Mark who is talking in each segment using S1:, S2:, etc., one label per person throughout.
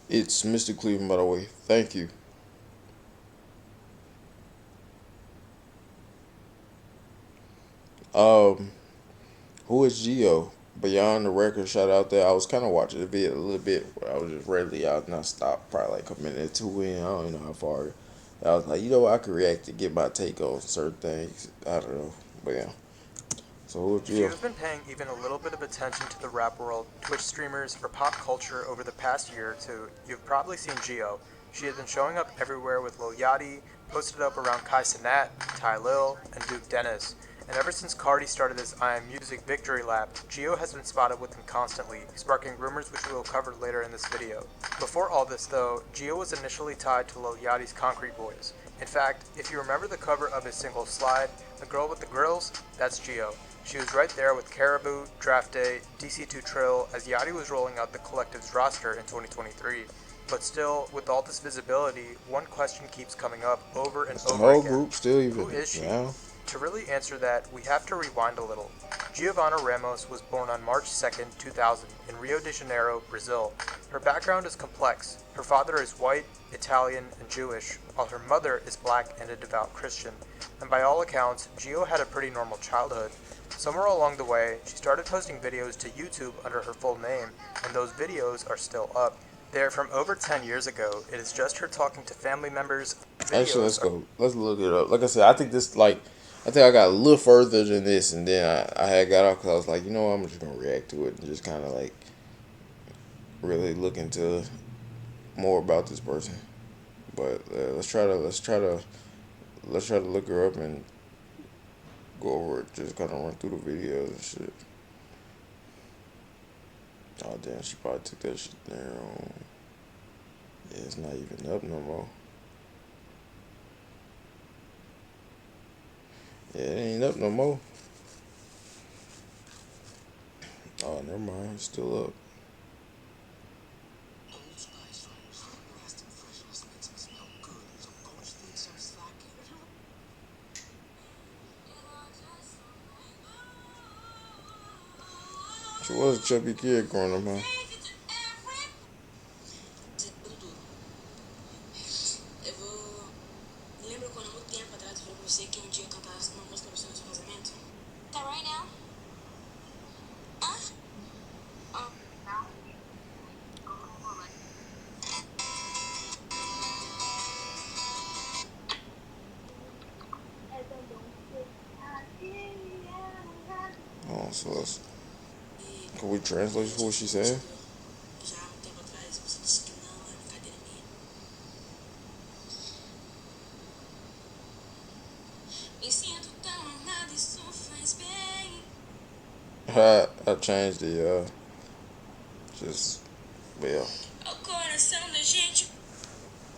S1: It's Mr. Cleveland, by the way. Thank you. Um, who is Geo? Beyond the record, shout out there. I was kind of watching the video a little bit. I was just readily out and I stopped probably like a minute or two in. I don't even know how far. I was like, you know what? I could react to get my take on certain things. I don't know. But yeah. So who is
S2: If you
S1: Geo?
S2: have been paying even a little bit of attention to the rap world, Twitch streamers, or pop culture over the past year or two, you've probably seen Geo. She has been showing up everywhere with Lil Yachty, posted up around Kai Cenat, Ty Lil, and Duke Dennis. And ever since Carti started his I Am Music victory lap, Geo has been spotted with him constantly, sparking rumors which we will cover later in this video. Before all this though, Geo was initially tied to Lil Yachty's Concrete Boys. In fact, if you remember the cover of his single Slide, the girl with the grills, that's Geo. She was right there with Caribou, Draft Day, DC2 Trill as Yachty was rolling out the collective's roster in 2023. But still, with all this visibility, one question keeps coming up over and
S1: Is the
S2: over
S1: whole
S2: again.
S1: group still
S2: Who
S1: even
S2: is she?
S1: now?
S2: To really answer that, we have to rewind a little. Giovanna Ramos was born on March 2nd, 2000, in Rio de Janeiro, Brazil. Her background is complex. Her father is white, Italian, and Jewish, while her mother is black and a devout Christian. And by all accounts, Gio had a pretty normal childhood. Somewhere along the way, she started posting videos to YouTube under her full name, and those videos are still up. They're from over 10 years ago. It is just her talking to family members.
S1: Actually, let's
S2: Videos are
S1: go. Let's look it up. Like I said, I think this like. I think I got a little further than this, and then I had got off because I was like, you know what, I'm just gonna react to it and just kind of like really look into more about this person. But let's try to look her up and go over it. Just kind of run through the videos and shit. Oh damn, she probably took that shit down. Yeah, it's not even up no more. Yeah, it ain't up no more. Oh, never mind, it's still up. She was a chubby kid growing up, huh? Oh, so let's. Can we translate what she said? I changed the just but yeah.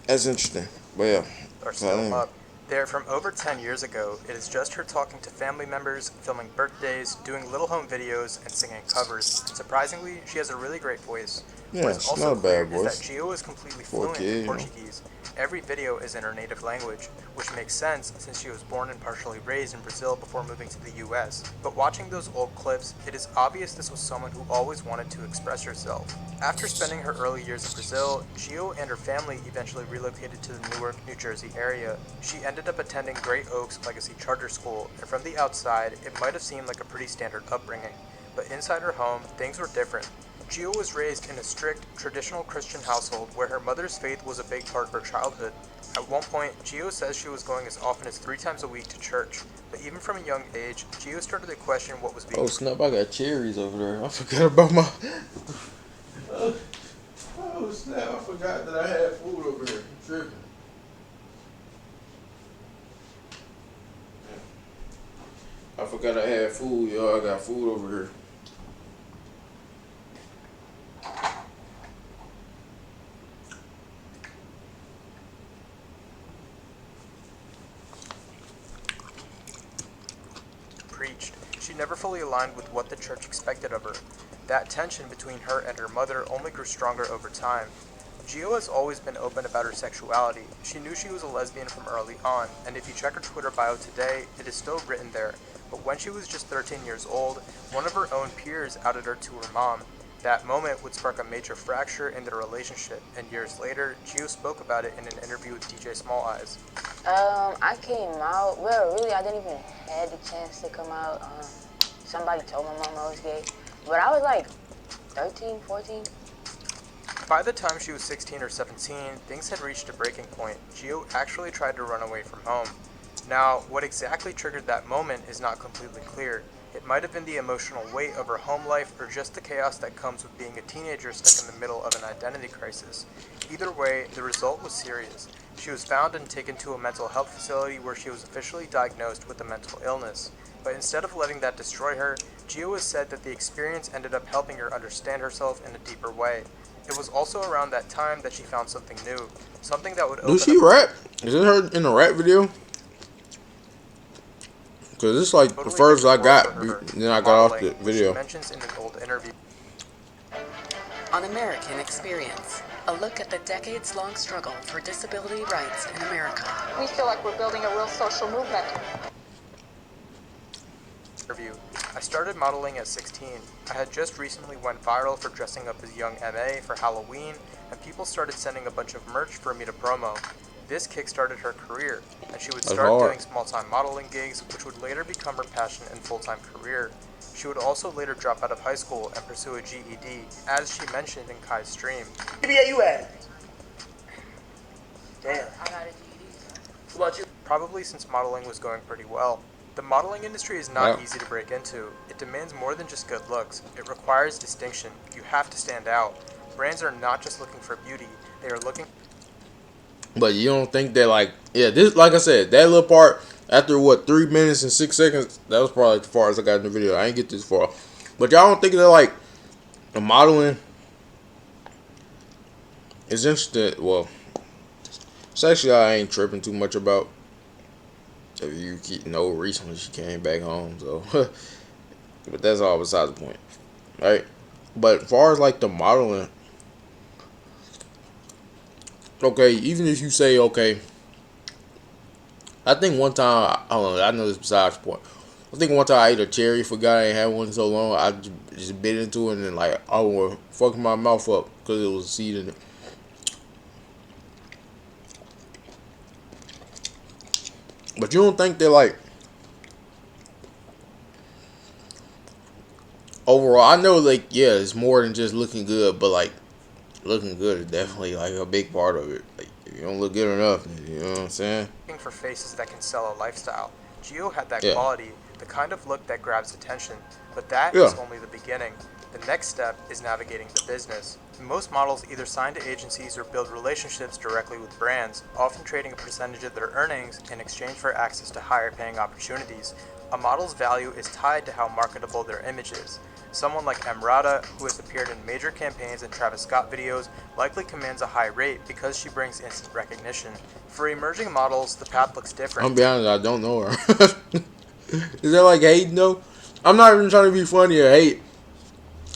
S1: That's interesting. But yeah.
S2: are
S1: So I
S2: still
S1: think
S2: up. They are from over 10 years ago. It is just her talking to family members, filming birthdays, doing little home videos, and singing covers. And surprisingly, she has a really great voice. What
S1: yeah,
S2: is
S1: she's
S2: also
S1: not a
S2: clear
S1: bad
S2: is that
S1: voice
S2: Gio is completely
S1: for a
S2: fluent in
S1: kid, you know.
S2: Portuguese. Every video is in her native language, which makes sense since she was born and partially raised in Brazil before moving to the US. But watching those old clips, it is obvious this was someone who always wanted to express herself. After spending her early years in Brazil, Gio and her family eventually relocated to the Newark, New Jersey area. She ended up attending Great Oaks Legacy Charter School, and from the outside, it might have seemed like a pretty standard upbringing. But inside her home, things were different. Gio was raised in a strict, traditional Christian household where her mother's faith was a big part of her childhood. At one point, Gio says she was going as often as 3 times a week to church, but even from a young age, Gio started to question what was being
S1: Oh snap! I got cherries over there. I forgot about my. Oh snap! I forgot that I had food over here. I'm tripping. I forgot I had food, y'all. I got food over here.
S2: preached. She never fully aligned with what the church expected of her. That tension between her and her mother only grew stronger over time. Gio has always been open about her sexuality. She knew she was a lesbian from early on, and if you check her Twitter bio today, it is still written there. But when she was just 13 years old, one of her own peers outed her to her mom. That moment would spark a major fracture in their relationship, and years later, Gio spoke about it in an interview with DJ Small Eyes.
S3: I came out, well, really, I didn't even have the chance to come out. Somebody told my mom I was gay, but I was like 13, 14.
S2: By the time she was 16 or 17, things had reached a breaking point. Gio actually tried to run away from home. Now, what exactly triggered that moment is not completely clear. It might have been the emotional weight of her home life or just the chaos that comes with being a teenager stuck in the middle of an identity crisis. Either way, the result was serious. She was found and taken to a mental health facility where she was officially diagnosed with a mental illness. But instead of letting that destroy her, Gio has said that the experience ended up helping her understand herself in a deeper way. It was also around that time that she found something new, something that would
S1: Do
S2: open
S1: she
S2: up
S1: rap? Is it her in the rap video? Cause it's
S2: a
S1: like the
S2: totally
S1: first
S2: different
S1: I
S2: world for
S1: got,
S2: her.
S1: then I got off
S2: Modeling,
S1: the
S2: which she
S1: video.
S2: mentions in an old interview.
S4: On American Experience, a look at the decades-long struggle for disability rights in America.
S5: We feel like we're building a real social movement.
S2: I started modeling at 16. I had just recently went viral for dressing up as young MA for Halloween, and people started sending a bunch of merch for me to promo. This kickstarted her career, and she would
S1: That's
S2: start
S1: hard.
S2: doing small-time modeling gigs, which would later become her passion and full-time career. She would also later drop out of high school and pursue a GED, as she mentioned in Kai's stream.
S6: GPA you at? Damn.
S3: I got a GED.
S6: What about you?
S2: Probably since modeling was going pretty well. The modeling industry is not easy to break into. It demands more than just good looks. It requires distinction. You have to stand out. Brands are not just looking for beauty, they are looking.
S1: But you don't think that, like, yeah, this, like I said, that little part after what 3 minutes and 6 seconds, that was probably as far as I got in the video. I ain't get this far, but y'all don't think that like the modeling is interesting. Well, sexually, I ain't tripping too much about. If you know, recently she came back home, so but that's all besides the point, right? But as far as like the modeling, okay, even if you say okay, I think one time I don't know. I know this besides the point. I think one time I ate a cherry. Forgot I ain't had one in so long. I just bit into it and then like I was fucking my mouth up because it was a seed in it. But you don't think that like overall? I know like yeah, it's more than just looking good, but like looking good is definitely like a big part of it. Like if you don't look good enough, you know what I'm saying?
S2: Looking for faces that can sell a lifestyle. Gio had that
S1: Yeah.
S2: quality, the kind of look that grabs attention, but that
S1: Yeah.
S2: is only the beginning. The next step is navigating the business. Most models either sign to agencies or build relationships directly with brands, often trading a percentage of their earnings in exchange for access to higher paying opportunities. A model's value is tied to how marketable their image is. Someone like Emrata, who has appeared in major campaigns and Travis Scott videos, likely commands a high rate because she brings instant recognition. For emerging models, the path looks
S1: I'm
S2: different.
S1: be honest, I don't know her. Is that like hating though? I'm not even trying to be funny or hate.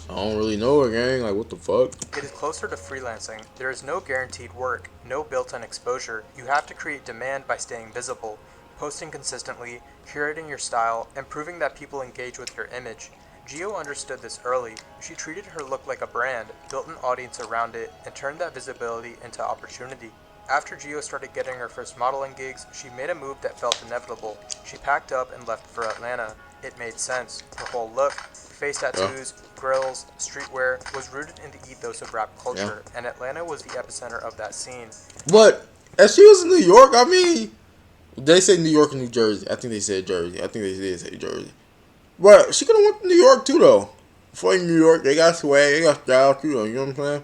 S1: I don't really know her, gang. Like what the fuck?
S2: It is closer to freelancing. There is no guaranteed work, no built-in exposure. You have to create demand by staying visible, posting consistently, curating your style, and proving that people engage with your image. Gio understood this early. She treated her look like a brand, built an audience around it, and turned that visibility into opportunity. After Gio started getting her first modeling gigs, she made a move that felt inevitable. She packed up and left for Atlanta. It made sense. Her whole look, face
S1: Yeah.
S2: tattoos, grills, streetwear, was rooted in the ethos of rap
S1: Yeah.
S2: culture, and Atlanta was the epicenter of that scene.
S1: But as she was in New York, I mean, they say New York and New Jersey. I think they said Jersey. I think they did say Jersey. But she could have went to New York too, though. For New York, they got swag, they got style too, though. You know what I'm saying?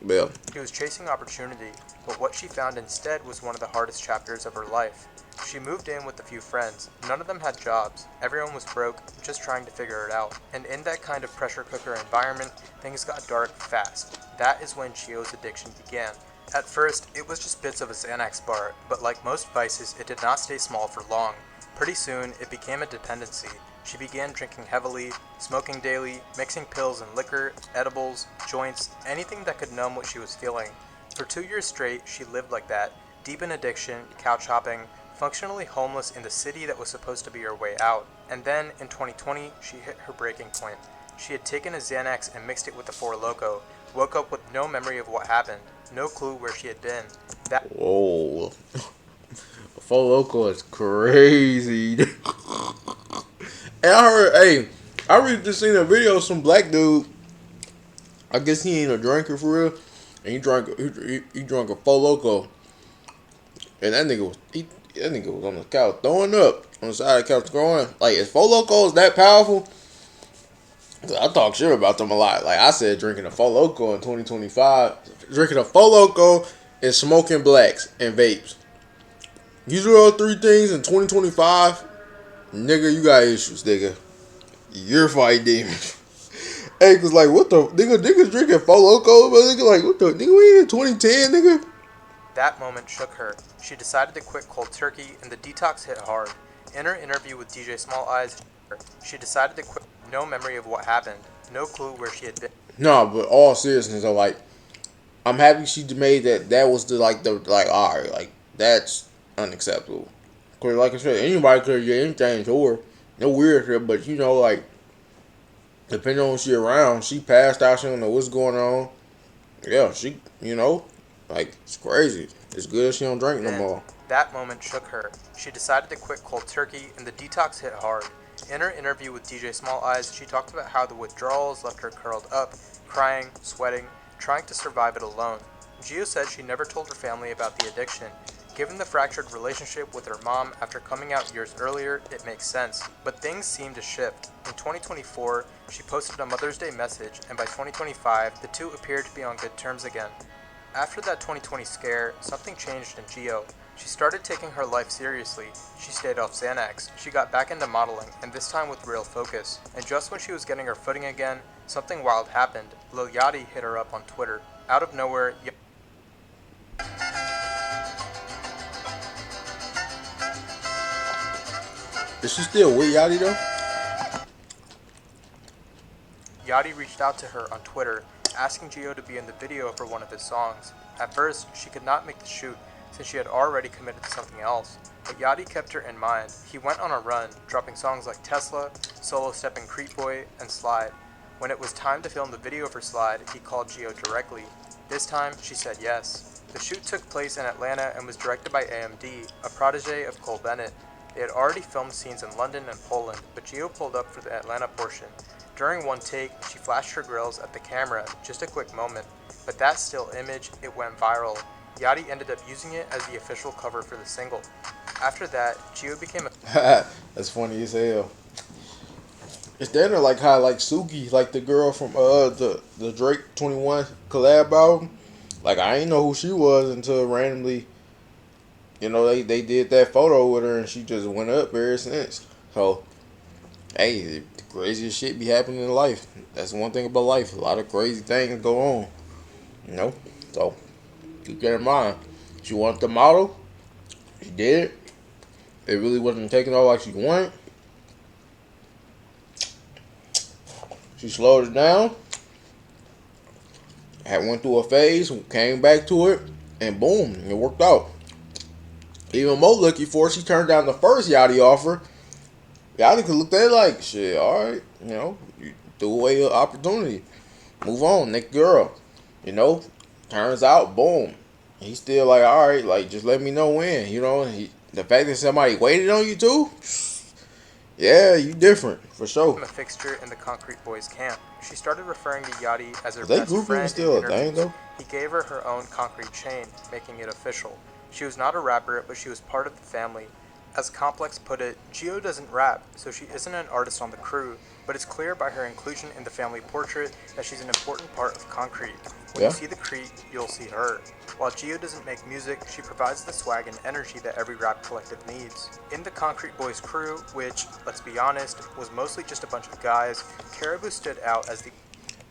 S1: But yeah.
S2: She was chasing opportunity, but what she found instead was one of the hardest chapters of her life. She moved in with a few friends. None of them had jobs. Everyone was broke, just trying to figure it out. And in that kind of pressure cooker environment, things got dark fast. That is when Gio's addiction began. At first, it was just bits of a Xanax bar, but like most vices, it did not stay small for long. Pretty soon, it became a dependency. She began drinking heavily, smoking daily, mixing pills and liquor, edibles, joints, anything that could numb what she was feeling. For 2 years straight, she lived like that, deep in addiction, couch hopping, functionally homeless in the city that was supposed to be her way out. And then, in 2020, she hit her breaking point. She had taken a Xanax and mixed it with the Four Loko, woke up with no memory of what happened, no clue where she had been.
S1: Whoa. Four Loco is crazy. And I heard, hey, I really just seen a video of some black dude. I guess he ain't a drinker for real. And he drank a Four Loco. And that nigga was on the couch throwing up. On the side of the couch throwing. Like, is Four Locos that powerful? I talk shit about them a lot. Like I said, drinking a Four Loco in 2025. Drinking a Four Loco and smoking blacks and vapes. You do those three things in 2025, nigga, you got issues, nigga. You're fighting demons. Hey, cause like what the niggas drinking Four Loko, but nigga like what the nigga we in 2010, nigga.
S2: That moment shook her. She decided to quit cold turkey, and the detox hit hard. In her interview with DJ Small Eyes, she decided to quit. No memory of what happened, no clue where she had been.
S1: No, but all seriousness, though, like I'm happy she made that. That was the all right, like that's unacceptable. Cause like I said, anybody could get anything to her. No weird shit, but you know like depending on who she around, she passed out. She don't know what's going on. Yeah, she like it's crazy. It's good she don't drink no more.
S2: That moment shook her. She decided to quit cold turkey, and the detox hit hard. In her interview with DJ Small Eyes, she talked about how the withdrawals left her curled up, crying, sweating, trying to survive it alone. Gio said she never told her family about the addiction. Given the fractured relationship with her mom after coming out years earlier, it makes sense. But things seemed to shift. In 2024, she posted a Mother's Day message, and by 2025, the two appeared to be on good terms again. After that 2020 scare, something changed in Gio. She started taking her life seriously. She stayed off Xanax. She got back into modeling, and this time with real focus. And just when she was getting her footing again, something wild happened. Lil Yachty hit her up on Twitter. Out of nowhere,
S1: Is she still with Yachty though?
S2: Yachty reached out to her on Twitter, asking Gio to be in the video for one of his songs. At first, she could not make the shoot, since she had already committed to something else. But Yachty kept her in mind. He went on a run, dropping songs like Tesla, Solo Steppin' Creep Boy, and Slide. When it was time to film the video for Slide, he called Gio directly. This time, she said yes. The shoot took place in Atlanta and was directed by AMD, a protege of Cole Bennett. They had already filmed scenes in London and Poland, but Gio pulled up for the Atlanta portion. During one take, she flashed her grills at the camera, just a quick moment. But that still image, it went viral. Yachty ended up using it as the official cover for the single. After that, Gio became a
S1: That's funny as hell. It's then like how like Suki, like the girl from the Drake 21 collab album. Like I ain't know who she was until randomly, they did that photo with her and she just went up ever since. So, hey, the craziest shit be happening in life. That's one thing about life. A lot of crazy things go on. You know? So, keep that in mind. She wanted the model. She did. It really wasn't taking off like she wanted. She slowed it down. Had went through a phase, came back to it, and boom, it worked out. Even more lucky for her, she turned down the first Yachty offer. Yachty could look at it like, shit, alright, you threw away an opportunity. Move on, next girl. Turns out, boom. He's still like, alright, like, just let me know when. The fact that somebody waited on you too, yeah, you different, for sure.
S2: a fixture in the Concrete Boys camp. She started referring to Yachty as her
S1: Is that
S2: best
S1: group even
S2: friend in
S1: still a thing,
S2: interviews.
S1: though?
S2: He gave her her own concrete chain, making it official. She was not a rapper, but she was part of the family. As Complex put it, Gio doesn't rap, so she isn't an artist on the crew, but it's clear by her inclusion in the family portrait that she's an important part of Concrete. When
S1: Yeah.
S2: you see the Crete, you'll see her. While Gio doesn't make music, she provides the swag and energy that every rap collective needs. In the Concrete Boys crew, which, let's be honest, was mostly just a bunch of guys, Caribou stood out as the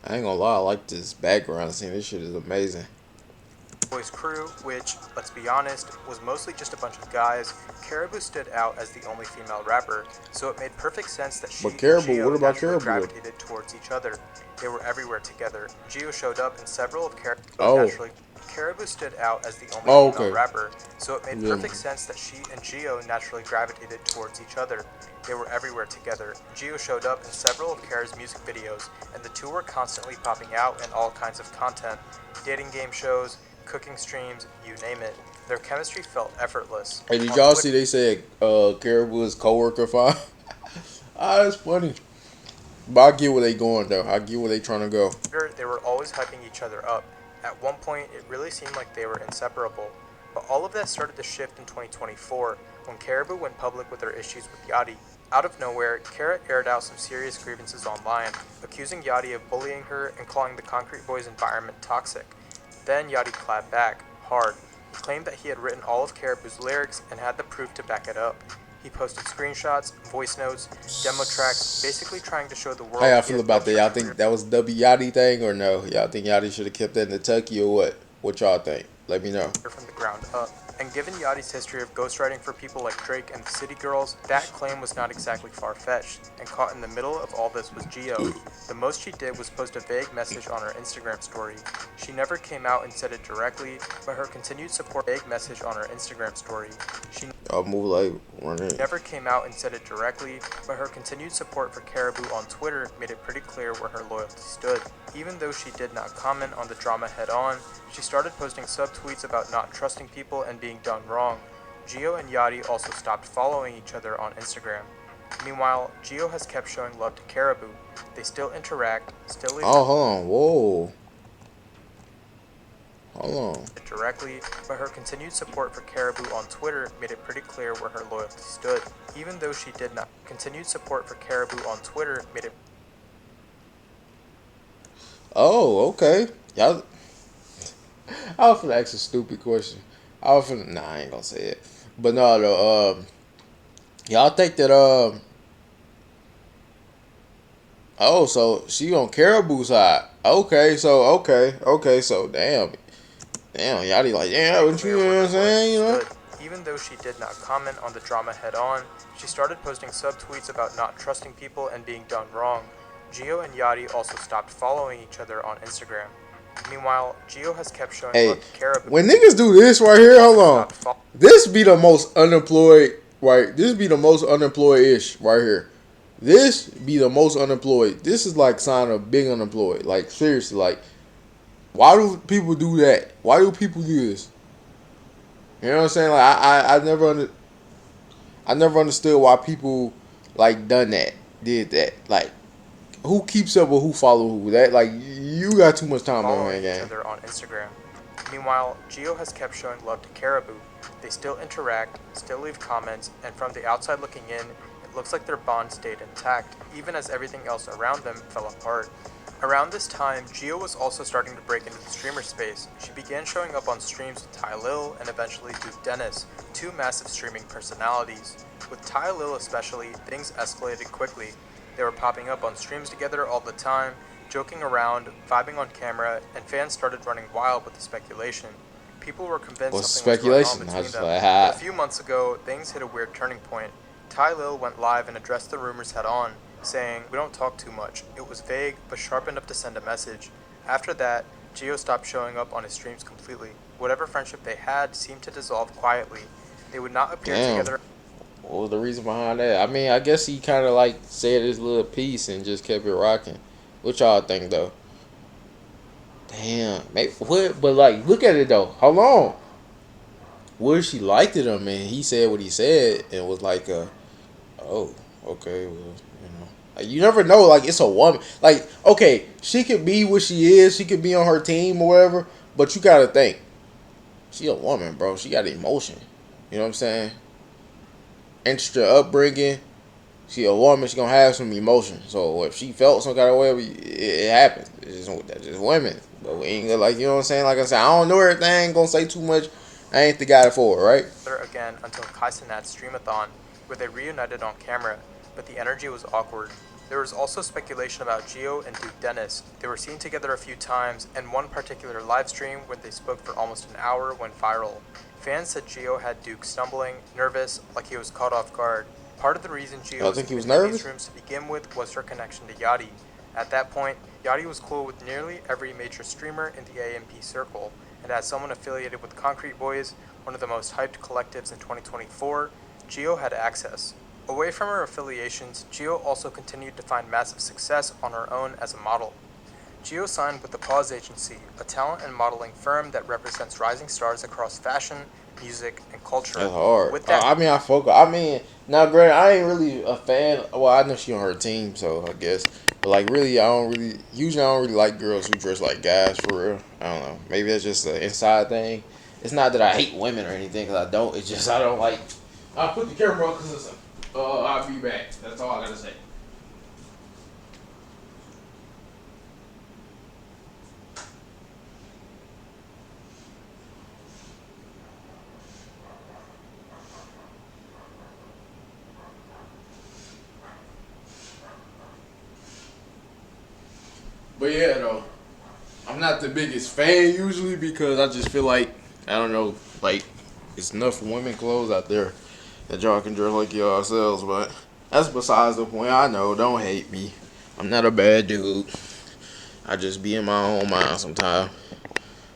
S1: I ain't gonna lie, I like this background scene. This shit is amazing.
S2: Boys crew, which, let's be honest, was mostly just a bunch of guys, Caribou stood out as the only female rapper, so it made perfect sense that she
S1: But
S2: and
S1: Caribou, what
S2: Geo
S1: about
S2: naturally
S1: Caribou though?
S2: gravitated towards each other. They were everywhere together. Geo showed up in several of Caribou's
S1: Oh,
S2: naturally. Caribou stood out as the only
S1: oh,
S2: female
S1: okay.
S2: rapper, so it made
S1: Yeah.
S2: perfect sense that she and Geo naturally gravitated towards each other. They were everywhere together. Geo showed up in several of Kara's music videos, and the two were constantly popping out in all kinds of content dating game shows, cooking streams, you name it. Their chemistry felt effortless.
S1: Hey, did
S2: On
S1: y'all
S2: Twitter,
S1: see they said Caribou's coworker fine? Ah, that's funny. But I get where they going though. I get where they trying to go.
S2: they were always hyping each other up. At one point, it really seemed like they were inseparable. But all of that started to shift in 2024 when Caribou went public with her issues with Yachty. Out of nowhere, Kara aired out some serious grievances online, accusing Yachty of bullying her and calling the Concrete Boys' environment toxic. Then Yachty clapped back, hard. He claimed that he had written all of Caribou's lyrics and had the proof to back it up. He posted screenshots, voice notes, demo tracks, basically trying to show the
S1: How
S2: world
S1: y'all
S2: he
S1: feel
S2: had
S1: about
S2: built
S1: that?
S2: her
S1: Y'all
S2: career.
S1: think that was a W Yachty thing or no? Y'all think Yachty should have kept that in Kentucky or what? What y'all think? Let me know.
S2: From the ground up. And given Yachty's history of ghostwriting for people like Drake and the City Girls, that claim was not exactly far-fetched, and caught in the middle of all this was Geo. The most she did was post a vague message on her Instagram story. She never came out and said it directly, but her continued support vague message on her Instagram story. She
S1: Y'all move like running.
S2: never came out and said it directly, but her continued support for Caribou on Twitter made it pretty clear where her loyalty stood. Even though she did not comment on the drama head on, she started posting subtweets about not trusting people and being done wrong. Geo and Yachty also stopped following each other on Instagram. Meanwhile, Geo has kept showing love to Caribou. They still interact, still leave
S1: Oh, hold on. Whoa. Hold on.
S2: it directly, but her continued support for Caribou on Twitter made it pretty clear where her loyalty stood. Even though she did not, continued support for Caribou on Twitter made it.
S1: Oh, okay. Y'all. I was finna ask a stupid question. I was finna. Nah, I ain't gonna say it. But no, though. Y'all think that Oh, so she on Caribou side. Okay, so damn, Yachty like, yeah, what you know what I'm saying, you know?
S2: Even though she did not comment on the drama head on, she started posting subtweets about not trusting people and being done wrong. Geo and Yachty also stopped following each other on Instagram. Meanwhile, Geo has kept showing
S1: Hey,
S2: love to Caribou.
S1: when niggas do this right here, hold on. This be the most unemployed, right? This be the most unemployed-ish right here. This be the most unemployed. This is like sign of being unemployed. Like seriously, like why do people do that? Why do people do this? You know what I'm saying? Like I never understood why people like done that, did that. Like who keeps up with who follow who? That like you got too much time on
S2: Following
S1: that
S2: each
S1: game.
S2: other on Instagram. Meanwhile, Geo has kept showing love to Caribou. They still interact, still leave comments, and from the outside looking in, it looks like their bond stayed intact, even as everything else around them fell apart. Around this time, Geo was also starting to break into the streamer space. She began showing up on streams with Ty Lil and eventually Duke Dennis, two massive streaming personalities. With Ty Lil especially, things escalated quickly. They were popping up on streams together all the time, joking around, vibing on camera, and fans started running wild with the speculation. People were convinced
S1: What's
S2: something was going on
S1: speculation? I
S2: between
S1: just
S2: them.
S1: like
S2: But
S1: ha.
S2: a few months ago, things hit a weird turning point. Ty Lil went live and addressed the rumors head on, saying, "We don't talk too much." It was vague, but sharp enough to send a message. After that, Geo stopped showing up on his streams completely. Whatever friendship they had seemed to dissolve quietly. They would not appear
S1: Damn.
S2: together.
S1: What was the reason behind that? I mean, I guess he kind of like said his little piece and just kept it rocking. What y'all think though? Damn, maybe, what? But like, look at it though. How long? What if she liked it him and he said what he said and was like, oh, okay, well, you know, like, you never know. Like it's a woman. Like okay, she could be what she is. She could be on her team or whatever. But you gotta think, she a woman, bro. She got emotion. You know what I'm saying? Extra upbringing. She a woman. She gonna have some emotion. So if she felt some kind of way, it happens. That's just women. But we ain't gonna like you know what I'm saying. Like I said, I don't know everything. I ain't gonna say too much. I ain't the guy for it, right?
S2: Again until Kaisenat's Streamathon, where they reunited on camera, but the energy was awkward. There was also speculation about Gio and Duke Dennis. They were seen together a few times, and one particular live stream where they spoke for almost an hour went viral. Fans said Gio had Duke stumbling, nervous, like he was caught off guard. Part of the reason Gio
S1: I
S2: was
S1: think he was
S2: even in these
S1: nervous.
S2: rooms to begin with was her connection to Yachty. At that point, Yachty was cool with nearly every major streamer in the AMP circle, and as someone affiliated with Concrete Boys, one of the most hyped collectives in 2024, Gio had access. Away from her affiliations, Gio also continued to find massive success on her own as a model. Gio signed with the Pause Agency, a talent and modeling firm that represents rising stars across fashion, music, and culture.
S1: That's hard.
S2: With that,
S1: I mean, I focus. I mean, now, granted, I ain't really a fan. Well, I know she on her team, so I guess. But like, really, I don't really. Usually, I don't really like girls who dress like guys for real. I don't know. Maybe that's just an inside thing. It's not that I hate women or anything, cause I don't. It's just I don't like. I'll put the camera up because it's. I'll be back. That's all I gotta say. But yeah, though, I'm not the biggest fan usually because I just feel like I don't know, like it's enough women clothes out there that y'all can dress like yourselves. But that's besides the point. I know, don't hate me. I'm not a bad dude. I just be in my own mind sometimes.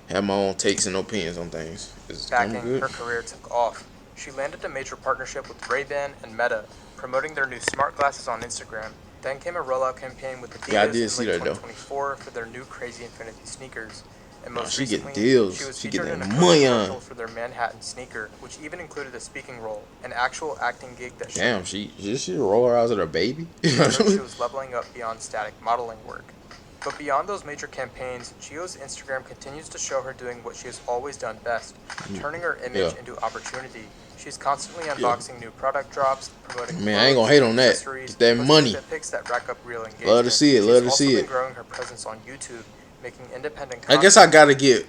S1: Have my own takes and opinions on things. Is it coming
S2: backing,
S1: good?
S2: her career took off. She landed a major partnership with Ray-Ban and Meta, promoting their new smart glasses on Instagram. Then came a rollout campaign with Adidas
S1: Yeah, I did
S2: in
S1: see
S2: late
S1: that though.
S2: 2024 for their new Crazy Infinity sneakers. And
S1: No,
S2: most
S1: she get
S2: recently,
S1: deals.
S2: she was
S1: She get
S2: featured in
S1: that
S2: a Coach
S1: money
S2: commercial
S1: on.
S2: for their Manhattan sneaker, which even included a speaking role, an actual acting gig that
S1: Damn, she roll her eyes at her baby.
S2: showed she was leveling up beyond static modeling work. But beyond those major campaigns, Gio's Instagram continues to show her doing what she has always done best, turning her image
S1: Yeah.
S2: into opportunity. She's constantly
S1: Yeah.
S2: unboxing new product drops, promoting
S1: Man, I ain't gonna
S2: clothes,
S1: hate on that.
S2: accessories,
S1: Get that
S2: posting
S1: money.
S2: fit pics that rack up real engagement.
S1: Love to see it.
S2: She's
S1: Love to
S2: also
S1: see
S2: been
S1: it.
S2: growing her presence on YouTube, making independent
S1: I
S2: content.
S1: guess I gotta get.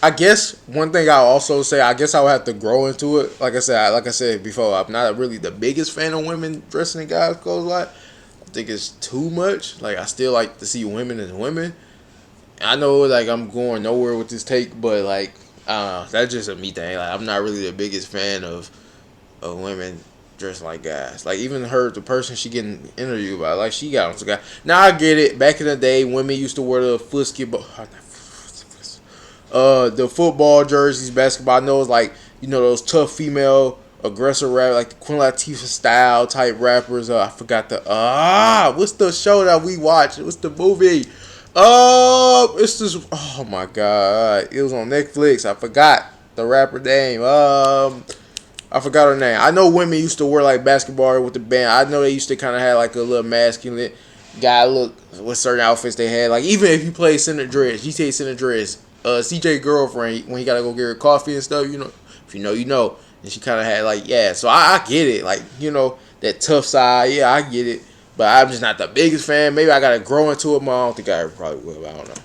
S1: I guess one thing I'll also say, I guess I'll have to grow into it. Like I said before, I'm not really the biggest fan of women dressing in guys' clothes. Like, I think it's too much. Like, I still like to see women as women. I know, like, I'm going nowhere with this take, but like, that's just a me thing. Like, I'm not really the biggest fan of women dressed like guys. Like, even her, the person she getting interviewed by, like, she got on some guy. Now I get it. Back in the day, women used to wear the the football jerseys, basketball. I know it's like, you know, those tough female aggressive rap, like the Queen Latifah style type rappers. I forgot what's the show that we watch? What's the movie? It's this. Oh my god, it was on Netflix. I forgot the rapper name. I forgot her name. I know women used to wear like basketball with the band. I know they used to kind of have like a little masculine guy look with certain outfits they had. Like even if you play center dress, GTA center dress, CJ girlfriend when he gotta go get her coffee and stuff. You know, if you know, you know. And she kind of had like So I get it. Like you know that tough side. Yeah, I get it. But I'm just not the biggest fan. Maybe I gotta grow into it more. I don't think I ever probably will. I don't know.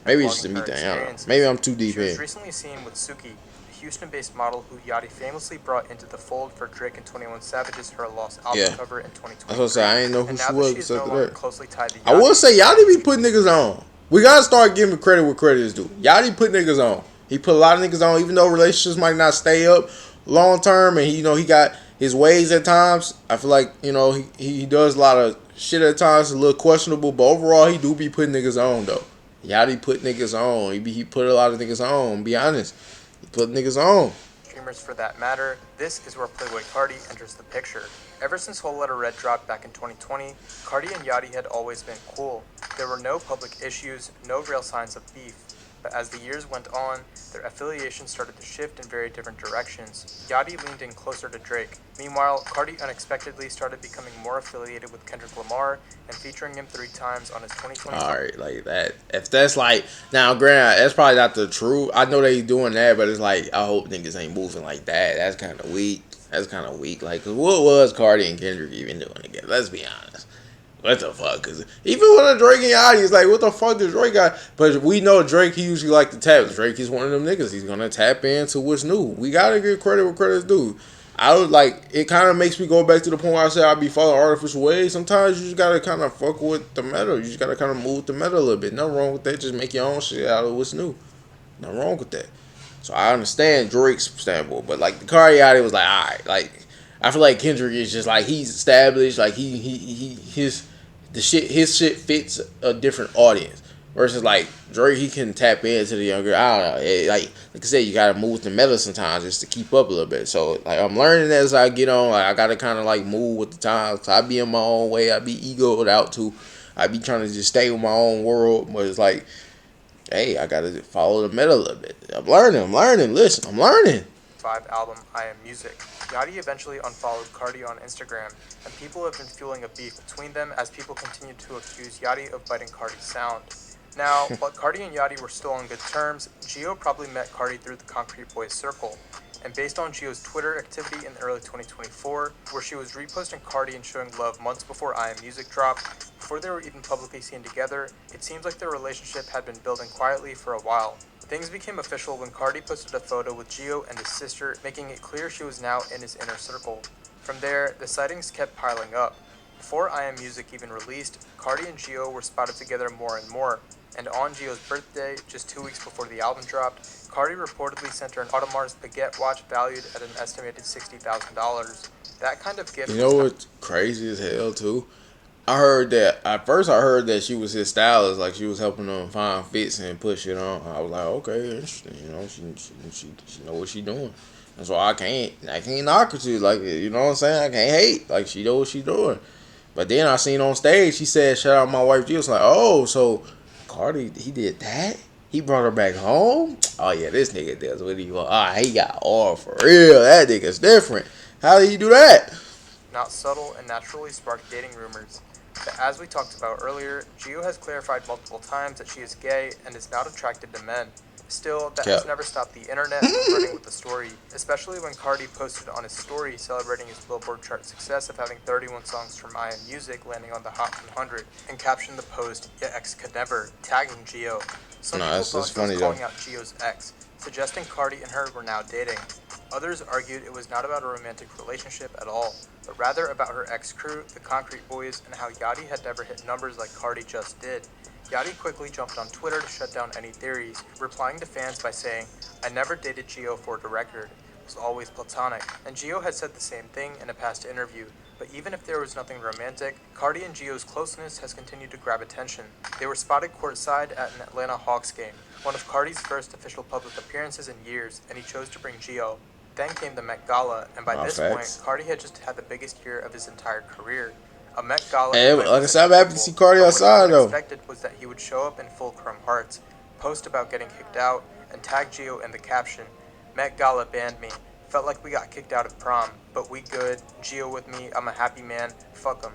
S1: Maybe it's just a me thing. I don't know. Maybe I'm too deep
S2: She was
S1: in.
S2: recently seen with Suki, a Houston-based model who Yachty famously brought into the fold for Drake and 21 Savage's Her Lost album
S1: Yeah.
S2: cover in 2020.
S1: That's what I say. I ain't know who
S2: And
S1: she
S2: now that
S1: was
S2: she is no
S1: except
S2: longer
S1: that.
S2: closely tied to Yachty,
S1: I will say Yachty be putting niggas on. We gotta start giving credit where credit is due. Yachty put niggas on. He put a lot of niggas on, even though relationships might not stay up long term, and he got his ways at times. I feel like he does a lot of shit at times, a little questionable, but overall he do be putting niggas on though. Yachty put niggas on. He put a lot of niggas on. Be honest, he put niggas on.
S2: streamers for that matter, this is where Playboy Carti enters the picture. Ever since Whole Lotta Red dropped back in 2020, Carti and Yachty had always been cool. There were no public issues, no real signs of beef. But as the years went on, their affiliation started to shift in very different directions. Yachty leaned in closer to Drake. Meanwhile, Carti unexpectedly started becoming more affiliated with Kendrick Lamar and featuring him 3 times on his 2020.
S1: Alright, like that. If that's like now, granted, that's probably not the truth. I know they doing that, but it's like I hope niggas ain't moving like that. That's kind of weak. That's kind of weak. Like, cause what was Cardi and Kendrick even doing together? Let's be honest. What the fuck? Cause even with a Drake and Yachty, it's like, what the fuck does Drake got? But we know Drake, he usually like to tap. Drake is one of them niggas. He's gonna tap into what's new. We gotta give credit where credit's due. I was like, it kind of makes me go back to the point where I said I be following artificial ways. Sometimes you just gotta kind of fuck with the meta. You just gotta kind of move the meta a little bit. Nothing wrong with that. Just make your own shit out of what's new. Nothing wrong with that. So I understand Drake's standpoint, but like the Carti was like, all right, like I feel like Kendrick is just like he's established, like his shit fits a different audience. Versus like Drake, he can tap into the younger. I don't know. Like I said, you gotta move with the meta sometimes just to keep up a little bit. So like I'm learning as I get on. Like I gotta kind of like move with the times. So I be in my own way. I be egoed out too. I be trying to just stay with my own world. But it's like, hey, I gotta follow the meta a little bit. I'm learning. Listen, I'm learning.
S2: Album I Am Music. Yachty eventually unfollowed Carti on Instagram, and people have been fueling a beef between them as people continue to accuse Yachty of biting Carti's sound. Now, while Carti and Yachty were still on good terms, Gio probably met Carti through the Concrete Boys circle. And based on Gio's Twitter activity in early 2024, where she was reposting Carti and showing love months before I Am Music dropped, before they were even publicly seen together, it seems like their relationship had been building quietly for a while. Things became official when Carti posted a photo with Gio and his sister, making it clear she was now in his inner circle. From there, the sightings kept piling up. Before I Am Music even released, Carti and Gio were spotted together more and more, and on Gio's birthday, just 2 weeks before the album dropped, Carti reportedly sent her an Audemars Baguette watch valued at an estimated $60,000. That kind of gift
S1: You
S2: was
S1: know
S2: not
S1: what's crazy as hell too? I heard that at first. I heard that she was his stylist, like she was helping him find fits and push it on. I was like, okay, interesting. You know, she know what she doing. That's why I can't knock her to like you know what I'm saying. I can't hate like she know what she doing. But then I seen on stage she said, "Shout out my wife." G was like, oh, so Cardi he did that. He brought her back home. Oh yeah, this nigga does what he want. Ah, he got all for real. That nigga's different. How did he do that?
S2: not subtle and naturally sparked dating rumors. But as we talked about earlier, Gio has clarified multiple times that she is gay and is not attracted to men. Still, that has
S1: Cap.
S2: never stopped the internet from running with the story, especially when Carti posted on his story celebrating his Billboard chart success of having 31 songs from I Am Music landing on the Hot 100, and captioned the post, "Your ex could never," tagging Gio. Some
S1: No,
S2: people
S1: that's
S2: thought he
S1: funny
S2: was
S1: though.
S2: calling out Gio's ex, suggesting Carti and her were now dating. Others argued it was not about a romantic relationship at all, but rather about her ex-crew, the Concrete Boys, and how Yachty had never hit numbers like Carti just did. Yachty quickly jumped on Twitter to shut down any theories, replying to fans by saying, "I never dated Gio for the record. It was always platonic." And Gio had said the same thing in a past interview, but even if there was nothing romantic, Carti and Gio's closeness has continued to grab attention. They were spotted courtside at an Atlanta Hawks game, one of Carti's first official public appearances in years, and he chose to bring Gio. Then came the Met Gala, and by this point,
S1: Facts.
S2: Carti had just had the biggest year of his entire career. A Met Gala
S1: And
S2: invite
S1: like I
S2: was
S1: said, I'm happy to see
S2: inevitable,
S1: Cardi
S2: but what no
S1: outside
S2: one
S1: though.
S2: expected was that he would show up in full Chrome Hearts, post about getting kicked out, and tag Gio in the caption, "Met Gala banned me. Felt like we got kicked out of prom, but we good. Gio with me, I'm a happy man. Fuck 'em."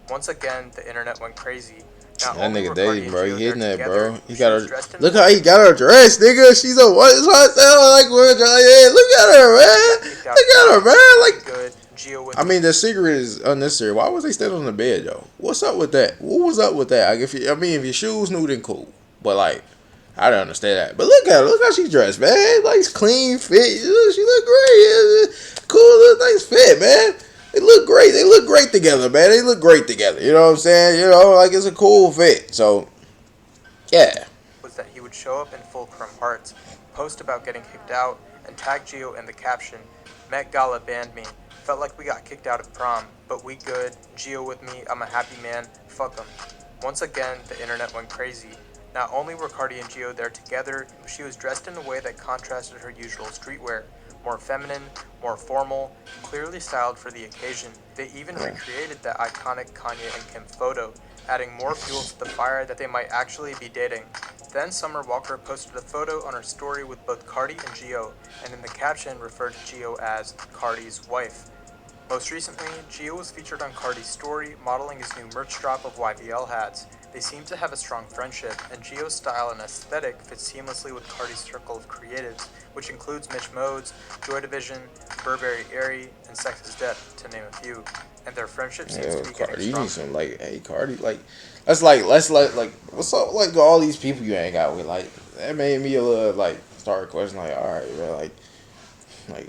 S2: Once again, the internet went crazy. Not
S1: That
S2: only
S1: nigga
S2: were Cardi
S1: dating,
S2: and
S1: bro. He
S2: Gio there
S1: hitting that,
S2: together,
S1: bro. He
S2: she
S1: got
S2: was
S1: her.
S2: dressed in
S1: Look how he got her dressed, nigga. She's a what? It's what sound like word. Yeah, look at her, man.
S2: kicked out
S1: Look
S2: of
S1: at her,
S2: prom,
S1: man.
S2: but we
S1: Like,
S2: good. Gio with
S1: I
S2: me.
S1: mean, the secret is unnecessary. Why was they standing on the bed, though? What's up with that? What was up with that? Like, if your shoes new, then cool. But like, I don't understand that. But look at her. Look how she dressed, man. Like, clean fit. She look great. Cool, little nice fit, man. They look great. They look great together, man. They look great together. You know what I'm saying? You know, like it's a cool fit. So, yeah.
S2: Was that he would show up in full Chrome Hearts, post about getting kicked out, and tag Gio in the caption, "Met Gala banned me. Felt like we got kicked out of prom, but we good. Gio with me, I'm a happy man. Fuck 'em." Once again, the internet went crazy. Not only were Cardi and Gio there together, she was dressed in a way that contrasted her usual streetwear. More feminine, more formal, clearly styled for the occasion. They even recreated that iconic Kanye and Kim photo, adding more fuel to the fire that they might actually be dating. Then Summer Walker posted a photo on her story with both Cardi and Gio, and in the caption referred to Gio as Cardi's wife. Most recently, Gio was featured on Cardi's story, modeling his new merch drop of YBL hats. They seem to have a strong friendship, and Gio's style and aesthetic fits seamlessly with Cardi's circle of creatives, which includes Mitch Modes, Joy Division, Burberry Airy, and Sex is Death, to name a few. And their friendship seems
S1: Yeah,
S2: to be getting
S1: Cardi, you need
S2: stronger.
S1: some like, hey, Cardi, like, let's like, what's up, like all these people you hang out with, like, that made me a little like start questioning, like, all right, bro, like,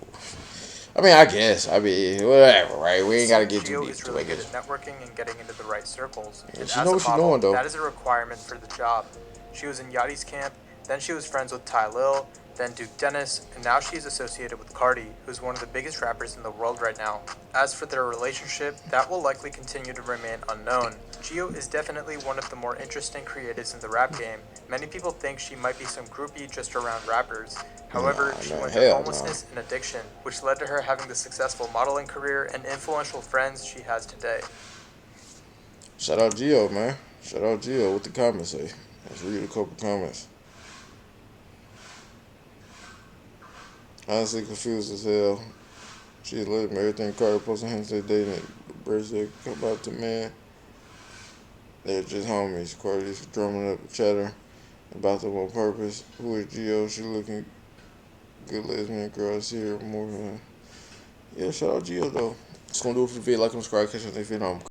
S1: I mean, I guess. I mean, whatever, right? We
S2: It
S1: ain't gotta
S2: seems
S1: get too
S2: Gio
S1: deep
S2: is
S1: to
S2: really
S1: it.
S2: good at networking and getting into the right circles,
S1: Yeah,
S2: and
S1: she
S2: as
S1: know
S2: a
S1: what she doing
S2: model,
S1: though.
S2: that is a requirement for the job. She was in Yachty's camp, then she was friends with Ty Lil, then Duke Dennis, and now she's associated with Carti, who's one of the biggest rappers in the world right now. As for their relationship, that will likely continue to remain unknown. Gio is definitely one of the more interesting creatives in the rap game. Many people think she might be some groupie just around rappers. However,
S1: Nah,
S2: she
S1: man,
S2: went through
S1: hell no.
S2: homelessness and addiction, which led to her having the successful modeling career and influential friends she has today.
S1: Shout out Gio, man. Shout out Gio. What the comments say? Let's read a couple comments. Honestly confused as hell. She let me everything Carter posting him say dating. Birthday come out to man. They're just homies. Cardi's drumming up chatter about them on purpose. Who is Gio? She looking good lesbian girl. I see her more. Yeah, shout out Gio though. Just gonna do it for the video. Like and subscribe. Catch you on the next video.